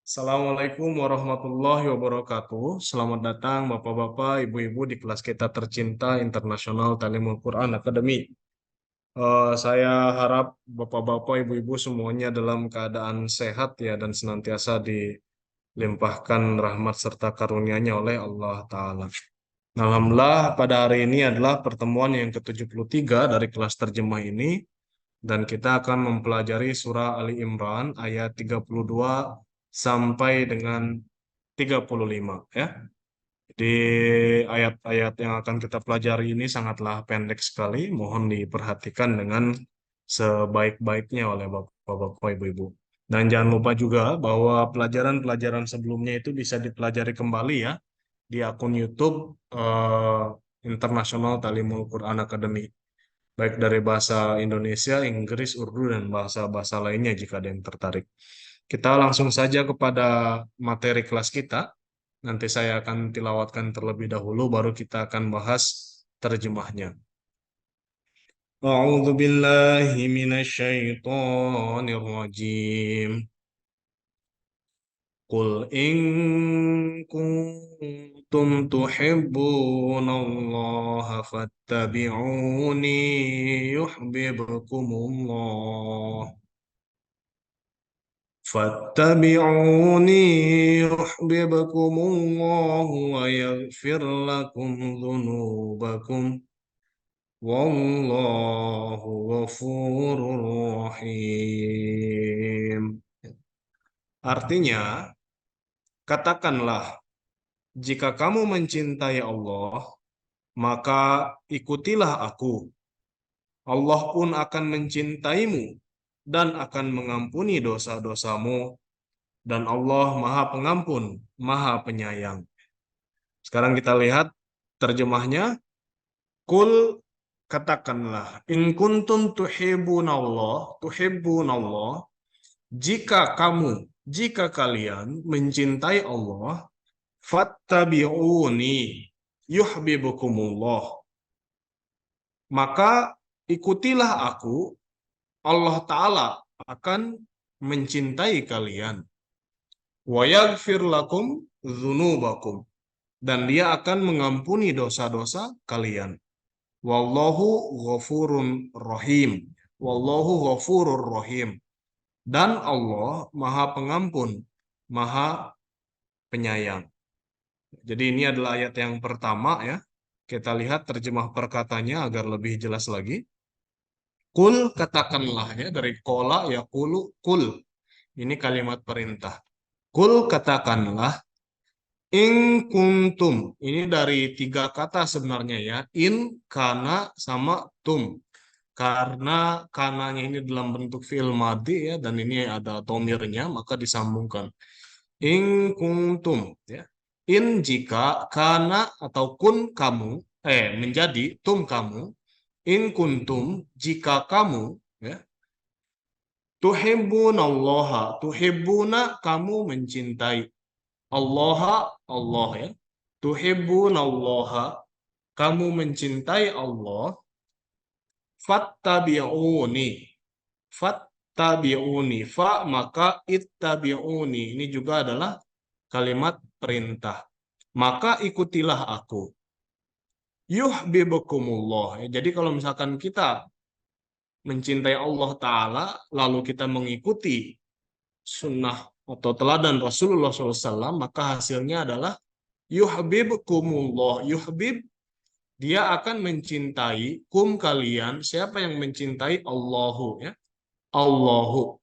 Assalamualaikum warahmatullahi wabarakatuh. Selamat datang Bapak-Bapak, Ibu-Ibu di kelas kita tercinta Internasional Ta'limul Quran Academy. Saya harap Bapak-Bapak, Ibu-Ibu semuanya dalam keadaan sehat ya dan senantiasa dilimpahkan rahmat serta karunia-Nya oleh Allah Ta'ala. Alhamdulillah pada hari ini adalah pertemuan yang ke-73 dari kelas terjemah ini dan kita akan mempelajari surah Ali Imran ayat 32 sampai dengan 35 ya. Di ayat-ayat yang akan kita pelajari ini sangatlah pendek sekali, mohon diperhatikan dengan sebaik-baiknya oleh Bapak-Bapak, Ibu-Ibu. Dan jangan lupa juga bahwa pelajaran-pelajaran sebelumnya itu bisa dipelajari kembali ya di akun YouTube Internasional Ta'limul Quran Academy, baik dari bahasa Indonesia, Inggris, Urdu, dan bahasa-bahasa lainnya jika ada yang tertarik. Kita langsung saja kepada materi kelas kita. Nanti saya akan tilawatkan terlebih dahulu, baru kita akan bahas terjemahnya. A'udzu billahi minasyaitonir rajim. Qul in kuntum tuhibbunallaha fattabi'uni yuhibbukumullah. فاتبعوني يحببكم الله ويغفر لكم ذنوبكم والله غفور رحيم. Artinya, katakanlah, jika kamu mencintai Allah, maka ikutilah aku. Allah pun akan mencintaimu dan akan mengampuni dosa-dosamu, dan Allah Maha Pengampun, Maha Penyayang. Sekarang kita lihat terjemahnya. Kul, katakanlah, in kuntum tuhibbunallah, jika kalian mencintai Allah, fattabi'uni yuhibbukumullah, maka ikutilah aku, Allah Ta'ala akan mencintai kalian. Wa yaghfir lakum dzunubakum, dan Dia akan mengampuni dosa-dosa kalian. Wallahu ghafurun rahim. Wallahu ghafurur rahim. Dan Allah Maha Pengampun, Maha Penyayang. Jadi ini adalah ayat yang pertama ya. Kita lihat terjemah perkatanya agar lebih jelas lagi. Kul, katakanlah ya, dari kola ya kulu kul. Ini kalimat perintah. Kul, katakanlah. In kuntum, ini dari tiga kata sebenarnya ya. In, kana, sama tum. Karena kananya ini dalam bentuk fi'il madhi ya, dan ini ada domirnya, maka disambungkan. In kuntum ya. In jika, kana atau kun kamu, menjadi tum kamu. In kuntum jika kamu ya. Tuhibbunallaha, tuhibbuna kamu mencintai. Allah, Allah ya. Tuhibbunallaha, kamu mencintai Allah. Fattabi'uni. Fattabi'uni. Fa maka ittabi'uni. Ini juga adalah kalimat perintah. Maka ikutilah aku. Yuhibbukumullah. Jadi kalau misalkan kita mencintai Allah Ta'ala, lalu kita mengikuti sunnah atau teladan Rasulullah SAW, maka hasilnya adalah yuhibbukumullah. Yuhbib, dia akan mencintai kum kalian. Siapa yang mencintai? Allahu ya. Allahu.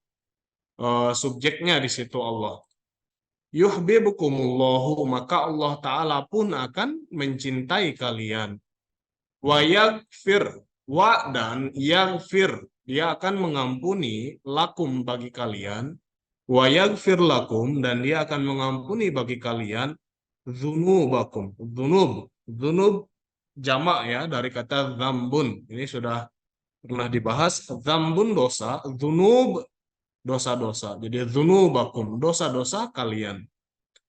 Subjeknya di situ Allah. Yuhibbukumullahu, maka Allah Ta'ala pun akan mencintai kalian. Wa yaghfir, wa dan yaghfir, dia akan mengampuni lakum bagi kalian. Wa yaghfir lakum, dan dia akan mengampuni bagi kalian dzunubakum. Dzunub jamak ya dari kata dzambun. Ini sudah pernah dibahas. Dzambun dosa, dzunub dosa-dosa. Jadi dzunubakum, dosa-dosa kalian.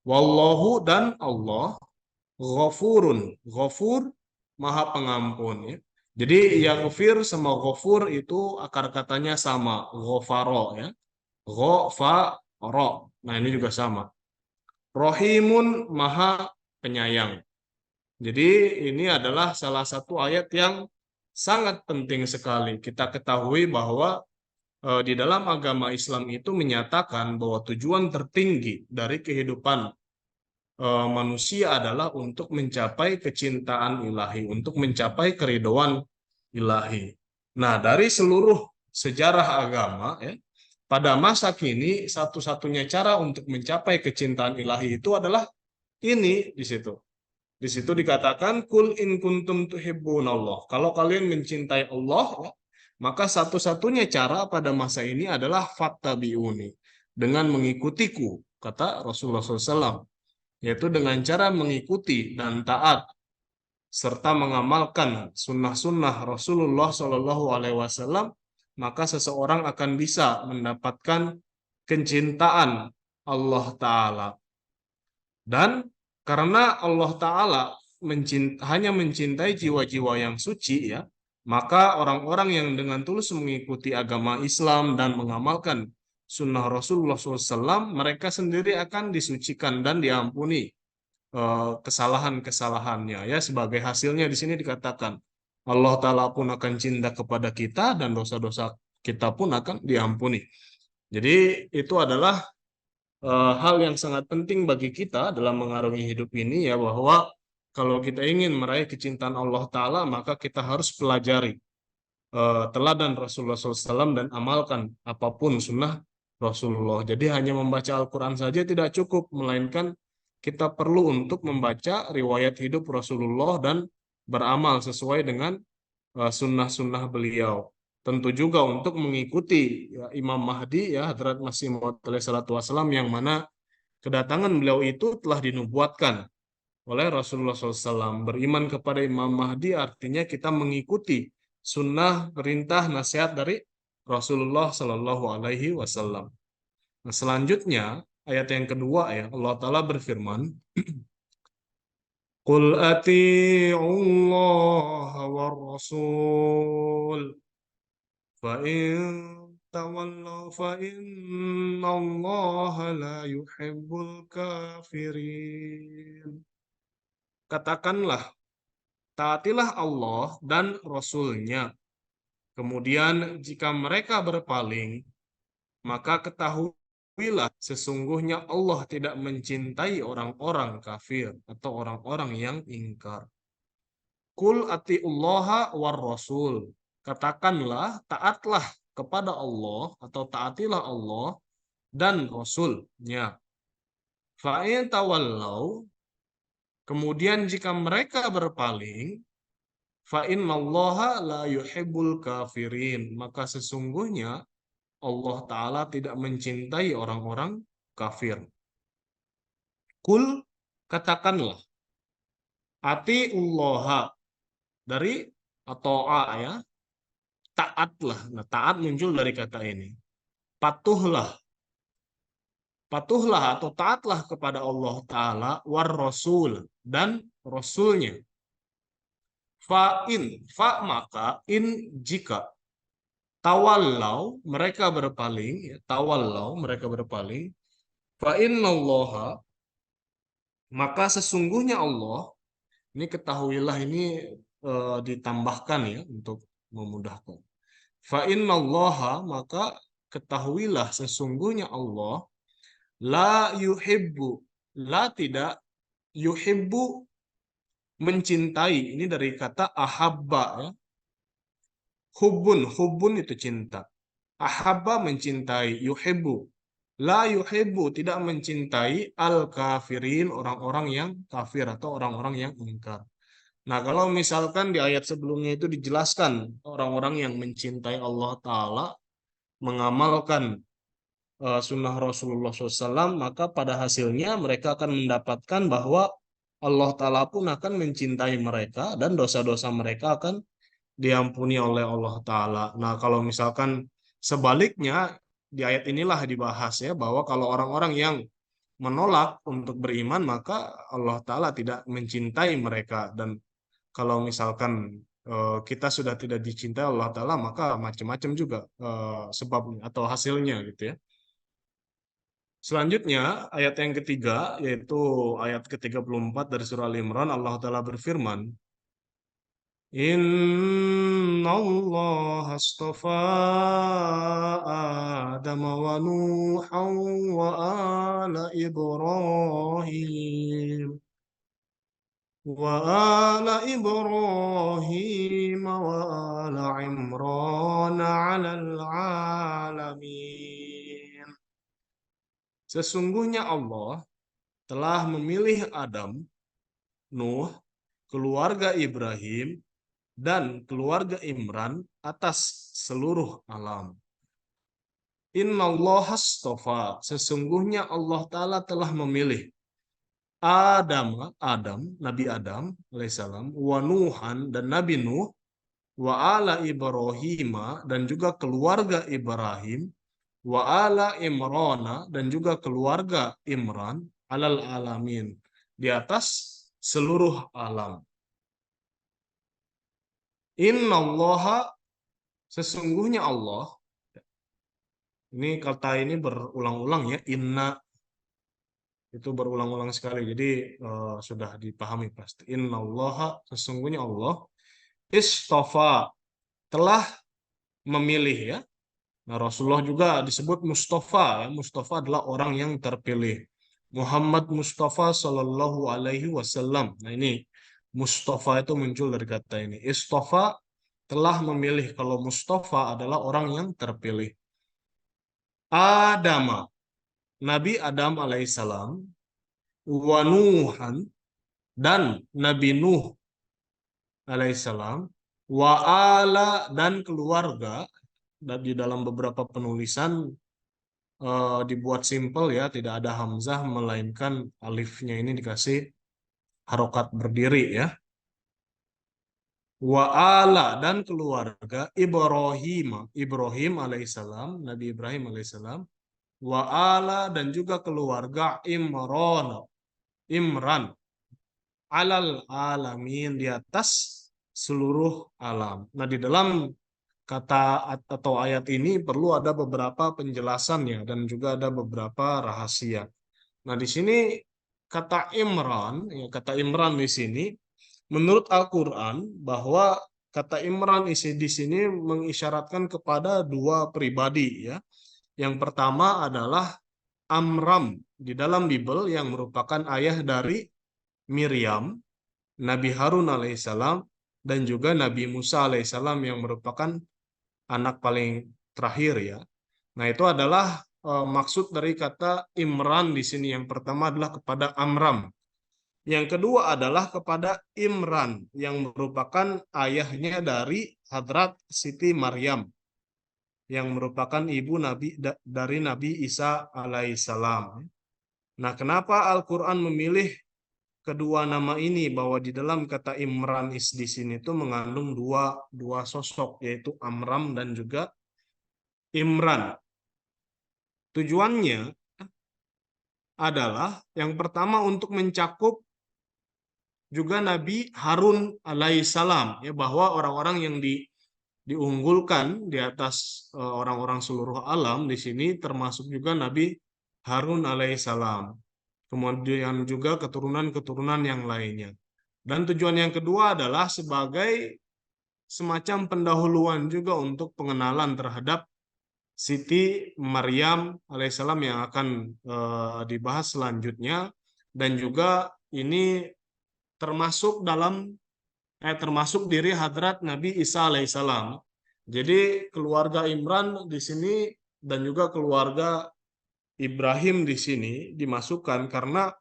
Wallahu, dan Allah ghafurun. Ghafur Maha Pengampun ya. Jadi yaghfir sama ghafur itu akar katanya sama, ghafaro ya. Oro. Nah, ini juga sama. Rohimun, maha penyayang. Jadi ini adalah salah satu ayat yang sangat penting sekali. Kita ketahui bahwa di dalam agama Islam itu menyatakan bahwa tujuan tertinggi dari kehidupan manusia adalah untuk mencapai kecintaan ilahi, untuk mencapai keridhaan ilahi. Nah, dari seluruh sejarah agama, ya, pada masa kini satu-satunya cara untuk mencapai kecintaan ilahi itu adalah ini di situ. Di situ dikatakan kul in kuntum tuhibbunallah. Kalau kalian mencintai Allah, ya, maka satu-satunya cara pada masa ini adalah fattabi'uni, dengan mengikutiku, kata Rasulullah SAW, yaitu dengan cara mengikuti dan taat serta mengamalkan sunnah-sunnah Rasulullah SAW, maka seseorang akan bisa mendapatkan kecintaan Allah Ta'ala. Dan karena Allah Ta'ala hanya mencintai jiwa-jiwa yang suci, ya, maka orang-orang yang dengan tulus mengikuti agama Islam dan mengamalkan sunnah Rasulullah SAW, mereka sendiri akan disucikan dan diampuni kesalahan-kesalahannya, ya. Sebagai hasilnya di sini dikatakan Allah Ta'ala pun akan cinta kepada kita dan dosa-dosa kita pun akan diampuni. Jadi itu adalah hal yang sangat penting bagi kita dalam mengarungi hidup ini, ya, bahwa kalau kita ingin meraih kecintaan Allah Ta'ala, maka kita harus pelajari teladan Rasulullah SAW dan amalkan apapun sunnah Rasulullah. Jadi hanya membaca Al-Quran saja tidak cukup, melainkan kita perlu untuk membaca riwayat hidup Rasulullah dan beramal sesuai dengan sunnah-sunnah beliau. Tentu juga untuk mengikuti, ya, Imam Mahdi, ya, Hadrat Masih Maud alaihissalatu wassalam, yang mana kedatangan beliau itu telah dinubuatkan oleh Rasulullah SAW. Beriman kepada Imam Mahdi artinya kita mengikuti sunnah, perintah, nasihat dari Rasulullah Sallallahu Alaihi Wasallam. Nah, selanjutnya ayat yang kedua, ya, Allah Ta'ala berfirman, Qul ati'ullah wa rasul فإن تولوا فإن الله لا يحب الكافرين. Katakanlah, taatilah Allah dan Rasul-Nya. Kemudian jika mereka berpaling, maka ketahuilah sesungguhnya Allah tidak mencintai orang-orang kafir atau orang-orang yang ingkar. Kul atiullaha war rasul. Katakanlah, taatlah kepada Allah atau taatilah Allah dan Rasul-Nya. Fa'in tawallau. Kemudian jika mereka berpaling, fa'innallaha la yuhibbul kafirin. Maka sesungguhnya Allah Ta'ala tidak mencintai orang-orang kafir. Kul, katakanlah, atiullaha, dari atau a, ya, taatlah. Nah, taat muncul dari kata ini. Patuhlah. Patuhlah atau taatlah kepada Allah Ta'ala war Rasul dan Rasulnya. Fa maka in jika tawallau mereka berpaling, ya, tawallau mereka berpaling, fa innallaha maka sesungguhnya Allah, ini ketahuilah ini ditambahkan, ya, untuk memudahkan. Fa innallaha maka ketahuilah sesungguhnya Allah la yuhibbu, la tidak, yuhibbu mencintai, ini dari kata ahabba, ya. Hubbun itu cinta. Ahabba mencintai, yuhibbu. La yuhibbu tidak mencintai al-kafirin orang-orang yang kafir atau orang-orang yang ingkar. Nah, kalau misalkan di ayat sebelumnya itu dijelaskan orang-orang yang mencintai Allah Ta'ala, mengamalkan sunnah Rasulullah SAW, maka pada hasilnya mereka akan mendapatkan bahwa Allah Ta'ala pun akan mencintai mereka dan dosa-dosa mereka akan diampuni oleh Allah Ta'ala. Nah, kalau misalkan sebaliknya, di ayat inilah dibahas, ya, bahwa kalau orang-orang yang menolak untuk beriman, maka Allah Ta'ala tidak mencintai mereka. Dan kalau misalkan kita sudah tidak dicintai Allah Ta'ala, maka macam-macam juga sebabnya atau hasilnya, gitu, ya. Selanjutnya, ayat yang ketiga, yaitu ayat ke-34 dari surah Al-Imran, Allah Ta'ala berfirman, Inna Allah astafa Adam wa Nuhan wa ala Ibrahim wa ala Imran alal alamin. Sesungguhnya Allah telah memilih Adam, Nuh, keluarga Ibrahim, dan keluarga Imran atas seluruh alam. Innallaha astafa, sesungguhnya Allah Ta'ala telah memilih Nabi Adam alaihissalam, wa Nuhan, dan Nabi Nuh, wa ala Ibrahim, dan juga keluarga Ibrahim, wa ala Imrana, dan juga keluarga Imran, alal alamin, di atas seluruh alam. Innallaha, sesungguhnya Allah, ini kata ini berulang-ulang ya, inna itu berulang-ulang sekali, jadi sudah dipahami pasti. Innallaha, sesungguhnya Allah, istafa, telah memilih ya. Nah, Rasulullah juga disebut Mustafa ya. Mustafa adalah orang yang terpilih. Muhammad Mustafa Sallallahu Alaihi Wasallam. Nah, ini Mustafa itu muncul dari kata ini. Istafa, telah memilih. Kalau Mustafa adalah orang yang terpilih. Adama, Nabi Adam alaihissalam, wa Nuhan, dan Nabi Nuh alaihissalam, wa ala, dan keluarga. Dan di dalam beberapa penulisan dibuat simpel ya, tidak ada hamzah melainkan alifnya ini dikasih harokat berdiri ya. Wa ala, dan keluarga Ibrahim alaihissalam, Nabi Ibrahim alaihissalam, wa ala, dan juga keluarga Imran alal alamin, di atas seluruh alam. Nah, di dalam kata atau ayat ini perlu ada beberapa penjelasannya dan juga ada beberapa rahasia. Nah, di sini kata Imran di sini menurut Al-Qur'an bahwa kata Imran di sini mengisyaratkan kepada dua pribadi ya. Yang pertama adalah Amram di dalam Bible yang merupakan ayah dari Miriam, Nabi Harun alaihissalam, dan juga Nabi Musa alaihissalam yang merupakan anak paling terakhir ya. Nah, itu adalah maksud dari kata Imran di sini. Yang pertama adalah kepada Amram. Yang kedua adalah kepada Imran yang merupakan ayahnya dari Hadrat Siti Maryam yang merupakan ibu dari Nabi Isa alaihissalam. Nah, kenapa Al-Qur'an memilih kedua nama ini, bahwa di dalam kata Imran di sini itu mengandung dua sosok, yaitu Amram dan juga Imran. Tujuannya adalah yang pertama untuk mencakup juga Nabi Harun alaihissalam ya, bahwa orang-orang yang diunggulkan di atas orang-orang seluruh alam di sini termasuk juga Nabi Harun alaihissalam. Kemudian juga keturunan-keturunan yang lainnya. Dan tujuan yang kedua adalah sebagai semacam pendahuluan juga untuk pengenalan terhadap Siti Maryam alaihissalam yang akan dibahas selanjutnya, dan juga ini termasuk diri Hadrat Nabi Isa alaihissalam. Jadi keluarga Imran di sini dan juga keluarga Ibrahim di sini dimasukkan karena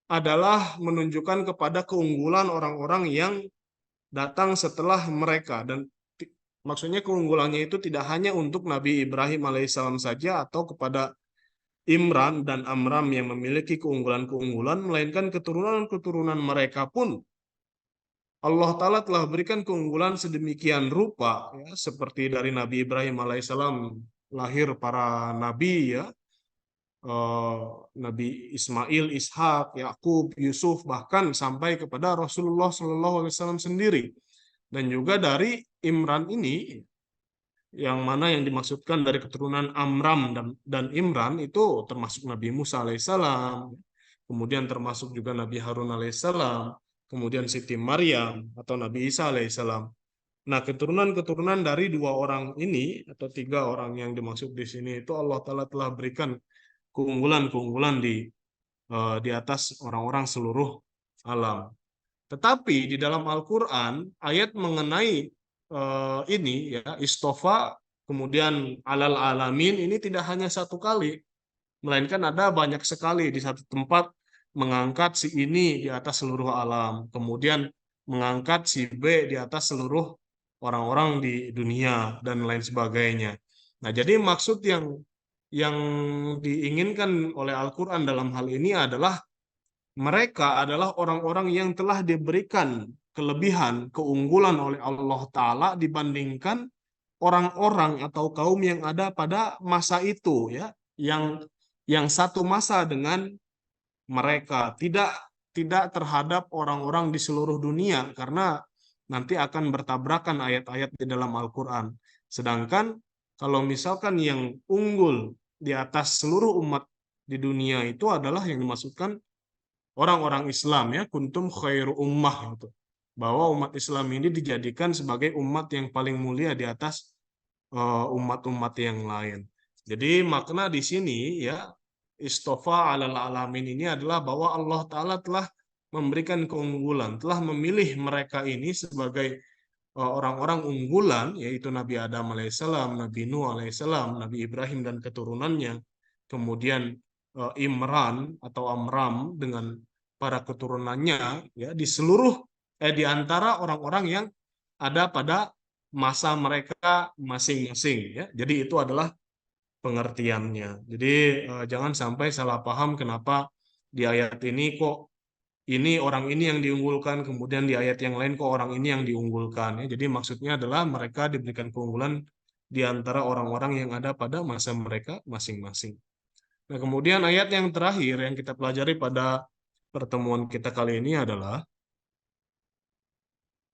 adalah menunjukkan kepada keunggulan orang-orang yang datang setelah mereka, dan maksudnya keunggulannya itu tidak hanya untuk Nabi Ibrahim alaihissalam saja atau kepada Imran dan Amram yang memiliki keunggulan-keunggulan, melainkan keturunan-keturunan mereka pun Allah Ta'ala telah berikan keunggulan sedemikian rupa ya, seperti dari Nabi Ibrahim alaihissalam lahir para nabi ya, Nabi Ismail, Ishak, Yakub, Yusuf, bahkan sampai kepada Rasulullah SAW sendiri. Dan juga dari Imran ini yang mana yang dimaksudkan dari keturunan Amram dan Imran itu termasuk Nabi Musa alaihissalam, kemudian termasuk juga Nabi Harun alaihissalam, kemudian Siti Maryam atau Nabi Isa alaihissalam. Nah, keturunan-keturunan dari dua orang ini atau tiga orang yang dimaksud di sini itu Allah Ta'ala telah berikan keunggulan-keunggulan di atas orang-orang seluruh alam. Tetapi di dalam Al-Quran, ayat mengenai ini ya, istofa, kemudian alal alamin, ini tidak hanya satu kali, melainkan ada banyak sekali di satu tempat mengangkat si ini di atas seluruh alam, kemudian mengangkat si B di atas seluruh orang-orang di dunia dan lain sebagainya. Nah, jadi maksud yang diinginkan oleh Al-Quran dalam hal ini adalah mereka adalah orang-orang yang telah diberikan kelebihan, keunggulan oleh Allah Ta'ala dibandingkan orang-orang atau kaum yang ada pada masa itu, ya, yang satu masa dengan mereka, tidak terhadap orang-orang di seluruh dunia, karena nanti akan bertabrakan ayat-ayat di dalam Al-Quran. Sedangkan kalau misalkan yang unggul di atas seluruh umat di dunia itu adalah yang dimaksudkan orang-orang Islam, ya, kuntum khairu ummah, gitu, bahwa umat Islam ini dijadikan sebagai umat yang paling mulia di atas umat-umat yang lain. Jadi makna di sini, ya, istofa alal alamin ini adalah bahwa Allah Ta'ala telah memberikan keunggulan, telah memilih mereka ini sebagai orang-orang unggulan, yaitu Nabi Adam alaihissalam, Nabi Nuh alaihissalam, Nabi Ibrahim dan keturunannya, kemudian Imran atau Amram dengan para keturunannya, ya, di antara orang-orang yang ada pada masa mereka masing-masing, ya. Jadi itu adalah pengertiannya. Jadi jangan sampai salah paham kenapa di ayat ini kok ini orang ini yang diunggulkan, kemudian di ayat yang lain kok orang ini yang diunggulkan, ya. Jadi maksudnya adalah mereka diberikan keunggulan di antara orang-orang yang ada pada masa mereka masing-masing. Nah, kemudian ayat yang terakhir yang kita pelajari pada pertemuan kita kali ini adalah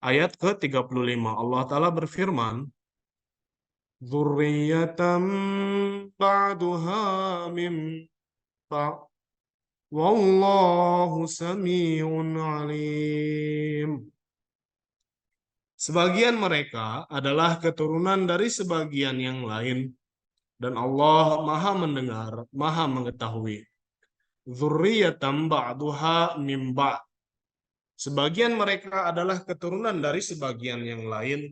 ayat ke-35. Allah Ta'ala berfirman, "Dzurriyyatan ba'duha min ba' wallahu sami'un alim." Sebagian mereka adalah keturunan dari sebagian yang lain, dan Allah Maha mendengar, Maha mengetahui. Dzurriyyatan ba'duha min ba'. Sebagian mereka adalah keturunan dari sebagian yang lain,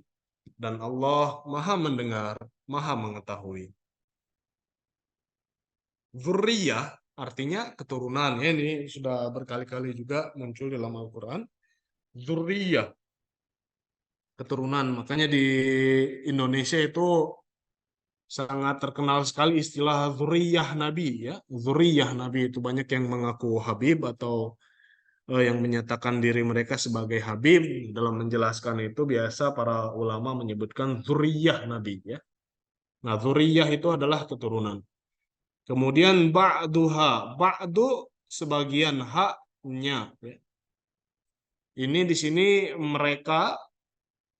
dan Allah Maha mendengar, Maha mengetahui. Dzurriyyah artinya keturunan, ya, ini sudah berkali-kali juga muncul dalam Al-Quran. Dzurriyyah, keturunan. Makanya di Indonesia itu sangat terkenal sekali istilah dzurriyyah Nabi, ya. Dzurriyyah Nabi itu banyak yang mengaku Habib atau yang menyatakan diri mereka sebagai Habib. Dalam menjelaskan itu biasa para ulama menyebutkan dzurriyyah Nabi, ya. Nah, dzurriyyah itu adalah keturunan. Kemudian ba'duha, ba'du sebagian haknya, ya. Ini di sini mereka,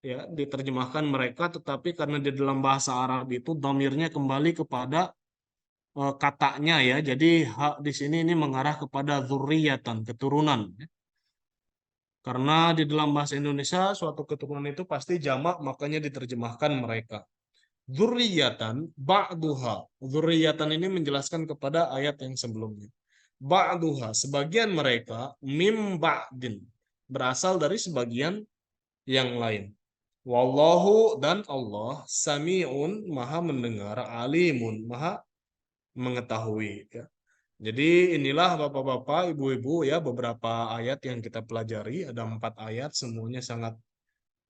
ya, diterjemahkan mereka, tetapi karena di dalam bahasa Arab itu dhamirnya kembali kepada katanya, ya. Jadi hak di sini ini mengarah kepada dzurriyatan, keturunan, ya. Karena di dalam bahasa Indonesia suatu keturunan itu pasti jamak, makanya diterjemahkan mereka. Dzurriyatan ba'duha. Dzurriyatan ini menjelaskan kepada ayat yang sebelumnya. Ba'duha, sebagian mereka, mim ba'din, berasal dari sebagian yang lain. Wallahu, dan Allah, sami'un, maha mendengar, alimun, maha mengetahui, ya. Jadi inilah bapak-bapak, ibu-ibu, ya, beberapa ayat yang kita pelajari. Ada 4 ayat, semuanya sangat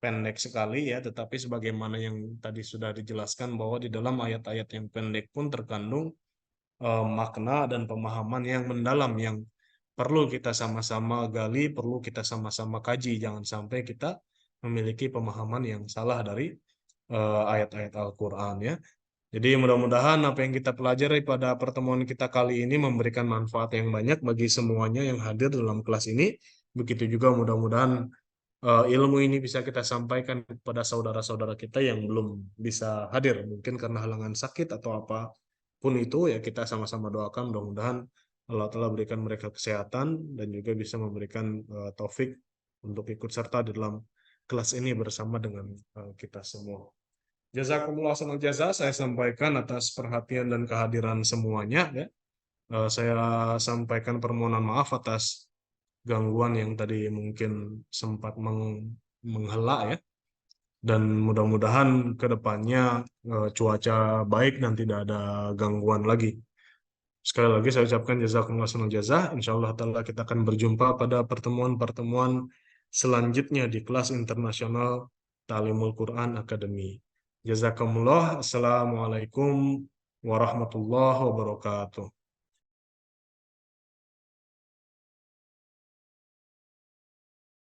pendek sekali, ya, tetapi sebagaimana yang tadi sudah dijelaskan bahwa di dalam ayat-ayat yang pendek pun terkandung makna dan pemahaman yang mendalam yang perlu kita sama-sama gali, perlu kita sama-sama kaji. Jangan sampai kita memiliki pemahaman yang salah dari ayat-ayat Al-Quran, ya. Jadi mudah-mudahan apa yang kita pelajari pada pertemuan kita kali ini memberikan manfaat yang banyak bagi semuanya yang hadir dalam kelas ini. Begitu juga mudah-mudahan ilmu ini bisa kita sampaikan kepada saudara-saudara kita yang belum bisa hadir, mungkin karena halangan sakit atau apapun itu, ya kita sama-sama doakan mudah-mudahan Allah Ta'ala berikan mereka kesehatan dan juga bisa memberikan taufik untuk ikut serta di dalam kelas ini bersama dengan kita semua. Jazakumullah khairal jaza, saya sampaikan atas perhatian dan kehadiran semuanya ya. Saya sampaikan permohonan maaf atas gangguan yang tadi mungkin sempat menghela ya. Dan mudah-mudahan ke depannya cuaca baik dan tidak ada gangguan lagi. Sekali lagi saya ucapkan jazakumullah khairal jaza. Insyaallah taala kita akan berjumpa pada pertemuan-pertemuan selanjutnya di kelas internasional Ta'limul Quran Academy. Jazakumullah. Assalamualaikum warahmatullahi wabarakatuh.